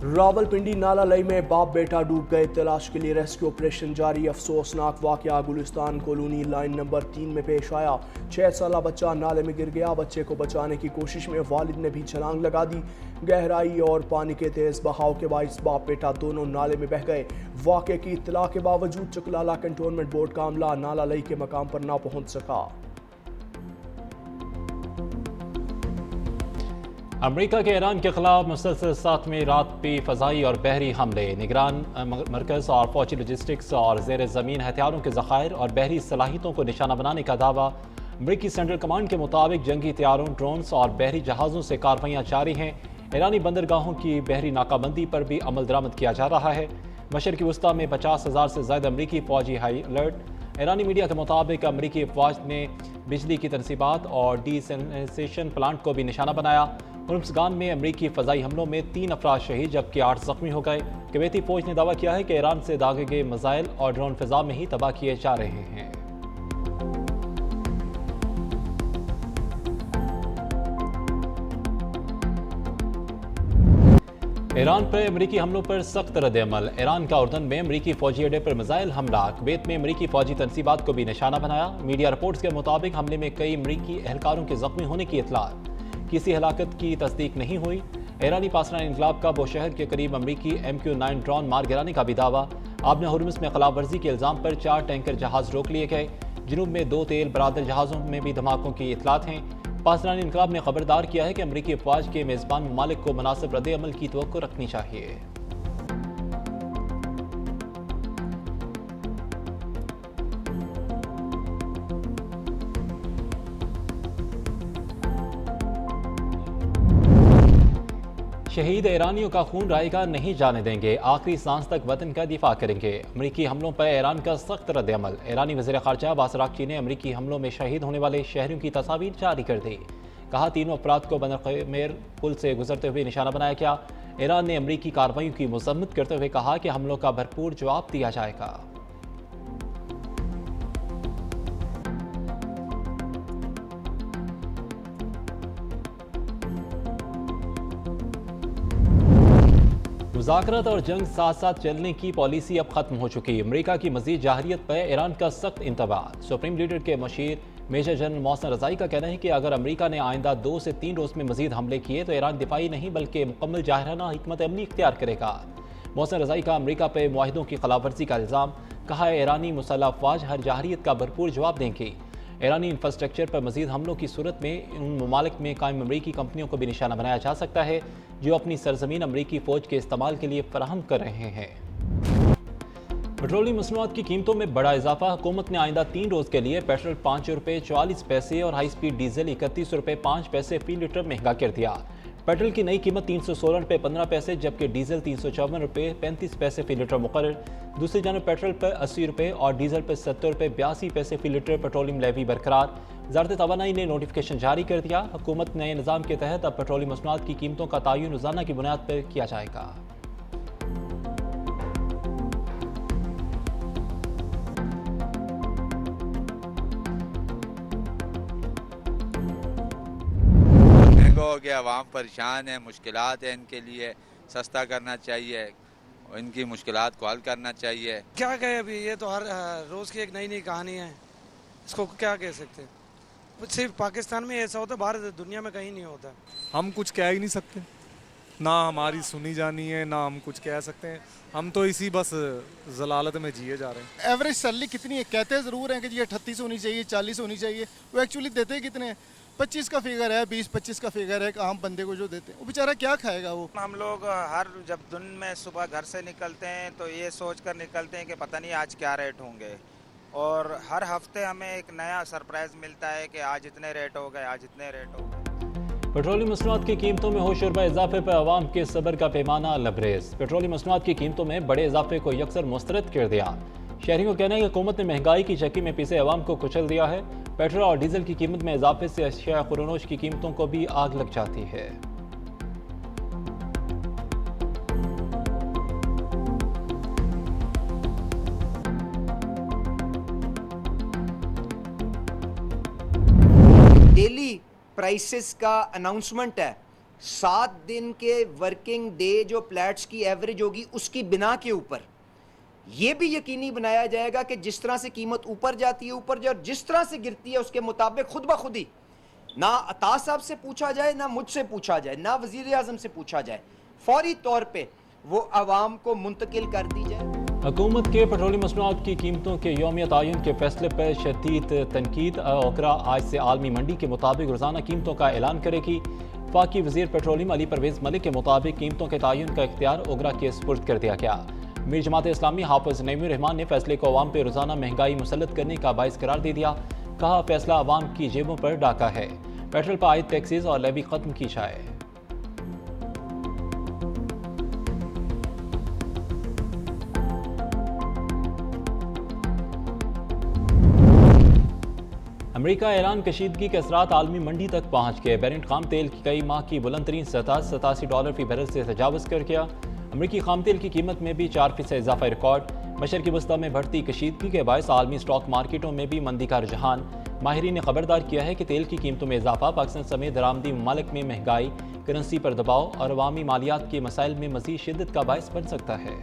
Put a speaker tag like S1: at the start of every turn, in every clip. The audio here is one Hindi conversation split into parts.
S1: रावलपिंडी नाला लई में बाप बेटा डूब गए, तलाश के लिए रेस्क्यू ऑपरेशन जारी। अफसोसनाक वाकया गुलिस्तान कॉलोनी लाइन नंबर 3 में पेश आया। 6 साला बच्चा नाले में गिर गया। बच्चे को बचाने की कोशिश में वालिद ने भी छलांग लगा दी। गहराई और पानी के तेज बहाव के बाइस बाप बेटा दोनों नाले में बह गए। वाकये की इत्तला के बावजूद चकलाला कंटोनमेंट बोर्ड का अमला नाला लई के मकाम पर ना पहुंच सका।
S2: अमेरिका के ईरान के खिलाफ मुसलसल 7वीं रात भी फ़ज़ाई और बहरी हमले, निगरान मरकज़ और फौजी लॉजिस्टिक्स और ज़ेर ज़मीन हथियारों के ज़खायर और बहरी सलाहियतों को निशाना बनाने का दावा। अमरीकी सेंट्रल कमांड के मुताबिक जंगी हथियारों, ड्रोन्स और बहरी जहाज़ों से कार्रवाइयाँ जारी हैं। ईरानी बंदरगाहों की बहरी नाकाबंदी पर भी अमल दरामद किया जा रहा है। मशरक़ी वस्ता में 50,000 से ज़्यादा अमरीकी फ़ौजी हाई अलर्ट। ईरानी मीडिया के मुताबिक अमरीकी फ़ौज ने बिजली की तनसीबात और डिसैलिनेशन प्लांट को भी निशाना बनाया। हुर्मुज़गान में अमरीकी फ़ज़ाई हमलों में 3 अफराद शहीद जबकि 8 ज़ख्मी हो गए। कुवैती फ़ौज ने दावा किया है कि ईरान से दागे गए मिसाइल और ड्रोन फ़िज़ा में ही तबाह किए जा रहे हैं। ईरान पर अमरीकी हमलों पर सख्त रद्द-ए-अमल। ईरान का उर्दन में अमरीकी फ़ौजी अड्डे पर मिसाइल हमला। कुवैत में अमरीकी फ़ौजी तनसीबात को भी निशाना बनाया। मीडिया रिपोर्ट्स के मुताबिक हमले में कई अमरीकी एहलकारों के ज़ख्मी होने की इत्तला। किसी हलाकत की तस्दीक नहीं हुई। ईरानी पासरान इनकलाब का बोशहर के करीब अमरीकी MQ-9 ड्रोन मार गिराने का भी दावा। आबने हुर्मुज़ में खिलाफ वर्जी के इल्ज़ाम पर 4 टैंकर जहाज़ रोक लिए गए। जुनूब में 2 तेल बरादर जहाज़ों में भी धमाकों की इत्तलात हैं। पासरान इनकलाब ने खबरदार किया है कि अमरीकी अफवाज के मेज़बान ममालिक को मुनासिब रद्द-ए-अमल की तवक्को रखनी चाहिए। शहीद ईरानियों का खून रायगा नहीं जाने देंगे, आखिरी सांस तक वतन का दिफा करेंगे। अमरीकी हमलों पर ईरान का सख्त रद्द-ए-अमल। ईरानी वज़ीर ख़ारजा अब्बास अराग़ची ने अमरीकी हमलों में शहीद होने वाले शहरियों की तस्वीर जारी कर दी। कहा, तीनों अफराद को बंदरक़मेर पुल से गुजरते हुए निशाना बनाया गया। ईरान ने अमरीकी कार्रवाइयों की मज़म्मत करते हुए कहा कि हमलों का भरपूर जवाब दिया जाएगा। मुज़ाकरात और जंग साथ साथ चलने की पॉलिसी अब खत्म हो चुकी। अमरीका की मज़ीद जाहरियत पर ईरान का सख्त इंतबाह। सुप्रीम लीडर के मशीर मेजर जनरल मोहसिन रज़ाई का कहना है कि अगर अमरीका ने आइंदा 2 से 3 रोज़ में मज़ीद हमले किए तो ईरान दिफाई नहीं बल्कि मुकम्मल जाहिराना हिकमत अमली इख्तियार करेगा। मोहसिन रज़ाई का अमरीका पर मुआहिदों की खिलाफवर्जी का इल्ज़ाम। कहा, ईरानी मुसल्लह अफवाज हर जाहरियत का भरपूर जवाब देंगी। ईरानी इंफ्रास्ट्रक्चर पर मज़ीद हमलों की सूरत में उन ममालिक में कायम अमरीकी कंपनियों को भी निशाना बनाया जा सकता है जो अपनी सरजमीन अमरीकी फ़ौज के इस्तेमाल के लिए फराहम कर रहे हैं। पेट्रोलियम मसनूआत की कीमतों में बड़ा इजाफा। हुकूमत ने आइंदा 3 रोज़ के लिए पेट्रोल 5 रुपये 44 पैसे और हाई स्पीड डीजल 31 रुपये 5 पैसे फी लीटर महंगा कर दिया। पेट्रोल की नई कीमत 316 रुपये 15 पैसे जबकि डीजल 354 रुपये 35 पैसे फी लीटर मुकर्रर। दूसरी जानब पेट्रोल पर 80 रुपये और डीजल पर 70 रुपये 82 पैसे फी लीटर पेट्रोलियम लेवी बरकरार। वज़ारत तवानाई ने नोटिफिकेशन जारी कर दिया। हुकूमत नए निज़ाम के तहत अब पेट्रोलियम मसनूआत की कीमतों का तयन रोज़ाना की बुनियाद पर किया जाएगा।
S3: हो गया, आवाम परेशान है, मुश्किलात है, इनके लिए सस्ता करना चाहिए, इनकी मुश्किलात को हल करना चाहिए।
S4: क्या कहे अभी, ये तो हर रोज़ की एक नई नई कहानी है, इसको क्या कह सकते हैं। सिर्फ पाकिस्तान में ऐसा होता है, बाहर दुनिया में कहीं नहीं होता।
S5: हम कुछ कह ही नहीं सकते, ना हमारी सुनी जानी है ना हम कुछ कह सकते हैं। हम तो इसी बस जलालत में जिए जा रहे हैं।
S6: एवरेज सैलरी कितनी है कहते ज़रूर हैं कि ये 38 होनी चाहिए, 40 होनी चाहिए, वो एक्चुअली देते कितने हैं? 25 का फिगर है, 20-25 का फिगर है। आम बंदे को जो देते हैं वो बेचारा क्या खाएगा वो।
S7: हम लोग हर जब दिन में सुबह घर से निकलते हैं तो ये सोच कर निकलते हैं कि पता नहीं आज क्या रेट होंगे, और हर हफ्ते हमें एक नया सरप्राइज मिलता है कि आज इतने रेट हो गए, आज इतने रेट हो गए।
S2: पेट्रोलियम मसनूआत की कीमतों में होशरुबा इजाफे पर अवाम के सब्र का पैमाना लबरेज। पेट्रोलियम मसनूआत की कीमतों में बड़े इजाफे को यकसर मुस्तरद कर दिया। शहरियों का कहना है कि हुकूमत ने महंगाई की चक्की में पिसे अवाम को कुचल दिया है। पेट्रोल और डीजल की कीमत में इजाफे से अशिया खुरनोश की कीमतों को भी आग लग जाती है।
S8: डेली प्राइसेस का अनाउंसमेंट है 7 दिन के वर्किंग डे जो फ्लैट्स की एवरेज होगी उसकी बिना के ऊपर ये भी यकीनी बनाया जाएगा कि जिस तरह से कीमत ऊपर जाती है ऊपर जाए और जिस तरह से गिरती है उसके मुताबिक खुद ब खुद ही ना अता साहब से पूछा जाए, ना मुझसे पूछा जाए, ना वजीर आज़म से पूछा जाए, फौरी तौर पे वो आवाम को मुंतकिल कर दी जाए।
S2: हुकूमत के पेट्रोलियम मसनूआत की कीमतों के यौमिया तयन के फैसले पर शदीद तनकीद। ओकरा आज से आलमी मंडी के मुताबिक रोज़ाना कीमतों का ऐलान करेगी। वफाकी वज़ीर पेट्रोलियम अली परवेज़ मलिक के मुताबिक कीमतों के तयन का इख्तियार ओकरा के सुपुर्द कर दिया गया। मीर जमात इस्लामी हाफिज़ नईमुर रहमान ने फैसले को अवाम पर रोज़ाना महंगाई मुसल्लत करने का बाइस करार दे दिया। कहा फैसला अवाम की जेबों पर डाका है। पेट्रोल पर आयद टैक्सेस और लेवी खत्म की जाए। अमेरिका ऐलान कशीदगी के असरात आलमी मंडी तक पहुँच गए। बैरेंट खाम तेल की कई माह की बुलंद तरीन सतह $87 फी बैरल से तजावज़ कर गया। अमेरिकी खाम तेल की कीमत में भी 4% इजाफा रिकॉर्ड। मशरक़ी वस्ता में बढ़ती कशीदगी के बायस आलमी स्टॉक मार्केटों में भी मंदी का रुझान। माहिरीन ने खबरदार किया है कि तेल की कीमतों में इजाफा पाकिस्तान समेत दरामदी ममालिक में महंगाई, करेंसी पर दबाव और अवामी मालियात के मसाइल में मज़ीद शिद्दत का बायस बन सकता है।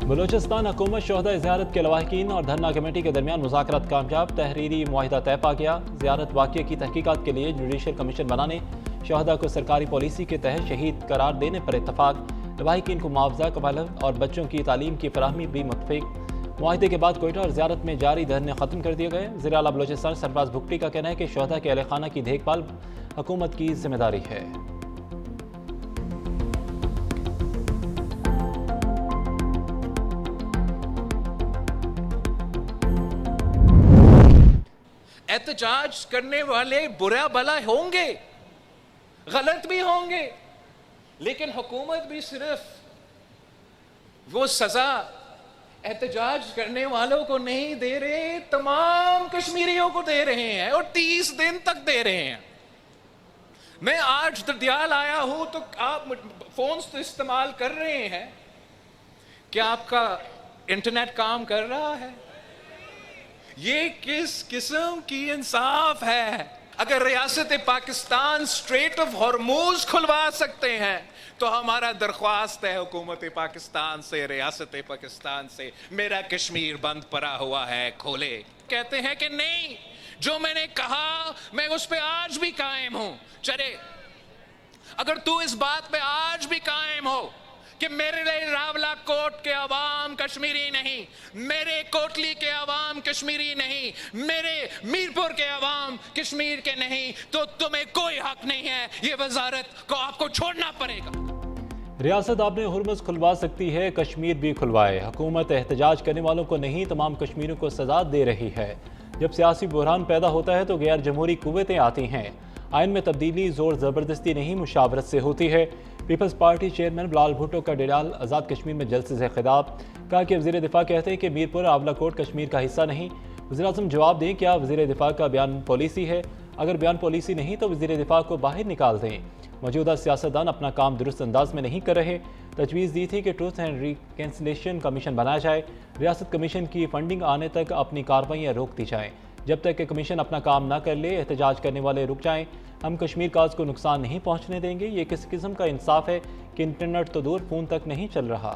S2: बलोचिस्तान हुकूमत शोहदा ज़ियारत के लवाहिकीन और धरना कमेटी के दरमियान मुज़ाकरात कामयाब। तहरीरी मुआहिदा तय पा गया। ज़ियारत वाक़े की तहकीकात के लिए जुडिशल कमीशन बनाने, शोहदा को सरकारी पॉलिसी के तहत शहीद करार देने पर इत्तफाक। लवाहिकीन को मुआवजा, कफालत और बच्चों की तालीम की फराहमी भी मुतफिक। मुआहिदे के बाद कोयटा और ज़ियारत में जारी धरने ख़त्म कर दिए गए। ज़िर आला बलोचिस्तान सरफराज भुगटी का कहना है कि शोहदा के अहल खाना की देखभाल हुकूमत की जिम्मेदारी है।
S9: एहतजाज करने वाले बुरा भला होंगे, गलत भी होंगे, लेकिन हुकूमत भी सिर्फ वो सजा एहतजाज करने वालों को नहीं दे रहे, तमाम कश्मीरियों को दे रहे हैं और 30 दिन तक दे रहे हैं। मैं आज दरदियाल आया हूं तो आप फोन तो इस्तेमाल कर रहे हैं, क्या आपका इंटरनेट काम कर रहा है? ये किस किस्म की इंसाफ है? अगर रियासत पाकिस्तान स्ट्रेट ऑफ हॉर्मूज खुलवा सकते हैं तो हमारा दरख्वास्त है हुकूमत पाकिस्तान से, रियासत पाकिस्तान से, मेरा कश्मीर बंद पड़ा हुआ है, खोले। कहते हैं कि नहीं, जो मैंने कहा मैं उस पे आज भी कायम हूं। चले, अगर तू इस बात पे आज भी कायम हो कि मेरे लिए रावला कोट के अवाम कश्मीरी नहीं, मेरे कोटली के अवाम कश्मीरी नहीं, मेरे मीरपुर के अवाम कश्मीर के नहीं, तो तुम्हें कोई हक नहीं है, ये वजारत को आपको छोड़ना पड़ेगा।
S2: रियासत आपने हुरमुज़ खुलवा सकती है, कश्मीर भी खुलवाए। हुकूमत एहतजाज करने वालों को नहीं, तमाम कश्मीरियों को सजा दे रही है। जब सियासी बुहरान पैदा होता है तो गैर जमहूरी कुव्वतें आती हैं। आइन में तब्दीली जोर ज़बरदस्ती नहीं, मुशावरत से होती है। पीपल्स पार्टी चेयरमैन बिलाल भुट्टो का डेराल आज़ाद कश्मीर में जलसे से खिताब। कहा कि वज़ीर दिफा कहते हैं कि मीरपुर आंवला कोट कश्मीर का हिस्सा नहीं। वज़ीर आज़म जवाब दें, क्या वज़ीर दिफा का बयान पॉलिसी है? अगर बयान पॉलिसी नहीं तो वज़ीर दिफा को बाहर निकाल दें। मौजूदा सियासतदान अपना काम दुरुस्त अंदाज में नहीं कर रहे। तजवीज़ दी थी कि ट्रूथ एंड रिकन्सिलिएशन कमीशन बनाया जाए। रियासत कमीशन की फंडिंग आने तक अपनी कार्रवाइयाँ रोक दी जाएँ। जब तक कि कमीशन अपना काम ना कर ले, एहतजाज करने वाले रुक जाएं। हम कश्मीर काज को नुकसान नहीं पहुंचने देंगे। ये किस किस्म का इंसाफ है कि इंटरनेट तो दूर, फ़ोन तक नहीं चल रहा।